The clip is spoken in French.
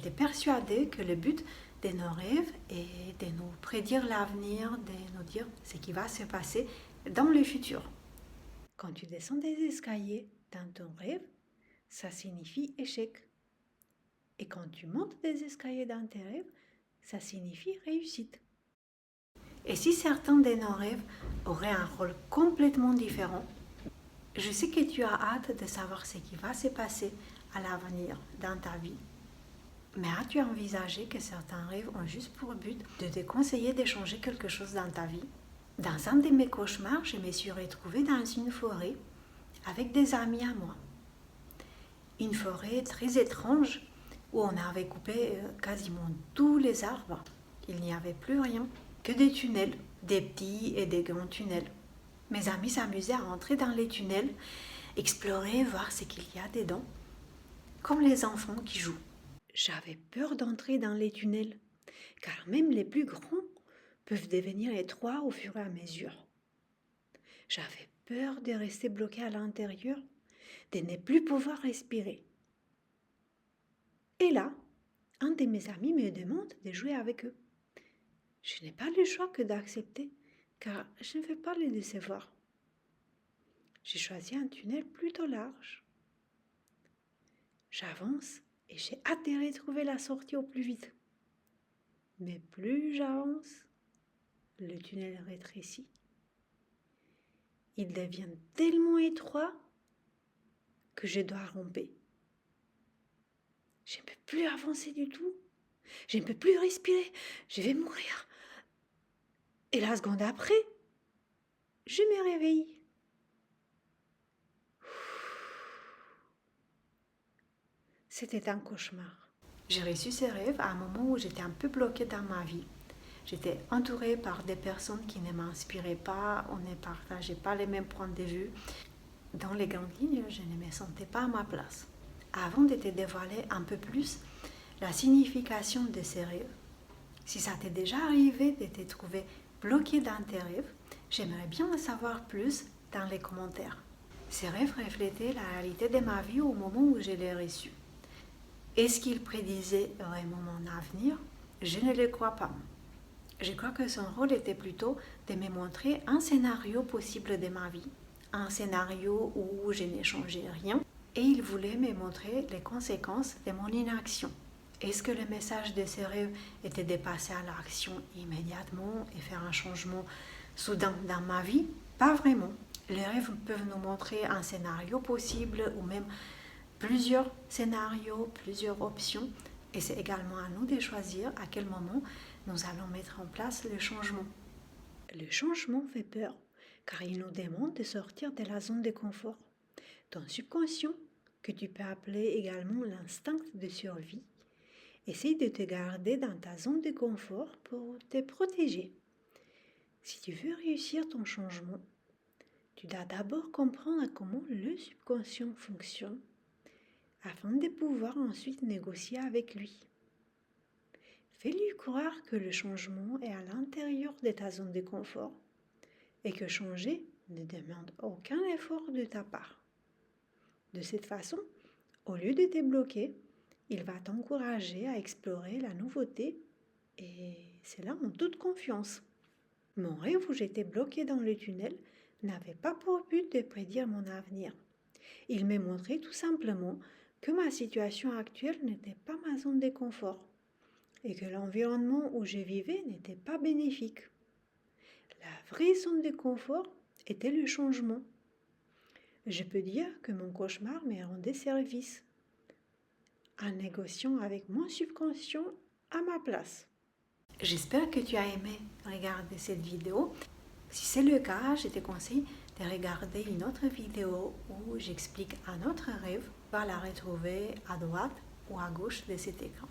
j'étais persuadée que le but de nos rêves est de nous prédire l'avenir, de nous dire ce qui va se passer dans le futur. Quand tu descends des escaliers dans ton rêve, ça signifie échec. Et quand tu montes des escaliers dans tes rêves, ça signifie réussite. Et si certains de nos rêves auraient un rôle complètement différent, je sais que tu as hâte de savoir ce qui va se passer à l'avenir dans ta vie. Mais as-tu envisagé que certains rêves ont juste pour but de te conseiller de changer quelque chose dans ta vie? Dans un de mes cauchemars, je me suis retrouvée dans une forêt avec des amis à moi. Une forêt très étrange où on avait coupé quasiment tous les arbres. Il n'y avait plus rien, que des tunnels, des petits et des grands tunnels. Mes amis s'amusaient à entrer dans les tunnels, explorer, voir ce qu'il y a dedans, comme les enfants qui jouent. J'avais peur d'entrer dans les tunnels, car même les plus grands peuvent devenir étroits au fur et à mesure. J'avais peur de rester bloquée à l'intérieur, de ne plus pouvoir respirer. Et là, un de mes amis me demande de jouer avec eux. Je n'ai pas le choix que d'accepter, car je ne veux pas les décevoir. J'ai choisi un tunnel plutôt large. J'avance et j'ai hâte de retrouver la sortie au plus vite. Mais plus j'avance, le tunnel rétrécit. Il devient tellement étroit que je dois ramper. Je ne peux plus avancer du tout. Je ne peux plus respirer. Je vais mourir. Et la seconde après, je me réveille. C'était un cauchemar. J'ai reçu ces rêves à un moment où j'étais un peu bloquée dans ma vie. J'étais entourée par des personnes qui ne m'inspiraient pas, on ne partageait pas les mêmes points de vue. Dans les grandes lignes, je ne me sentais pas à ma place. Avant de te dévoiler un peu plus la signification de ces rêves, si ça t'est déjà arrivé de te trouver bloqué dans tes rêves, j'aimerais bien en savoir plus dans les commentaires. Ces rêves reflétaient la réalité de ma vie au moment où je les reçus. Est-ce qu'ils prédisaient vraiment mon avenir? Je ne le crois pas. Je crois que son rôle était plutôt de me montrer un scénario possible de ma vie, un scénario où je n'ai changé rien, et il voulait me montrer les conséquences de mon inaction. Est-ce que le message de ces rêves était de passer à l'action immédiatement et faire un changement soudain dans ma vie? Pas vraiment. Les rêves peuvent nous montrer un scénario possible ou même plusieurs scénarios, plusieurs options, et c'est également à nous de choisir à quel moment nous allons mettre en place le changement. Le changement fait peur, car il nous demande de sortir de la zone de confort. Ton subconscient, que tu peux appeler également l'instinct de survie, essaye de te garder dans ta zone de confort pour te protéger. Si tu veux réussir ton changement, tu dois d'abord comprendre comment le subconscient fonctionne, afin de pouvoir ensuite négocier avec lui. Fais-lui croire que le changement est à l'intérieur de ta zone de confort et que changer ne demande aucun effort de ta part. De cette façon, au lieu de te bloquer, il va t'encourager à explorer la nouveauté et c'est là en toute confiance. Mon rêve où j'étais bloquée dans le tunnel n'avait pas pour but de prédire mon avenir. Il me montrait tout simplement que ma situation actuelle n'était pas ma zone de confort et que l'environnement où je vivais n'était pas bénéfique. La vraie zone de confort était le changement. Je peux dire que mon cauchemar me rendait service en négociant avec mon subconscient à ma place. J'espère que tu as aimé regarder cette vidéo. Si c'est le cas, je te conseille de regarder une autre vidéo où j'explique un autre rêve. Tu vas la retrouver à droite ou à gauche de cet écran.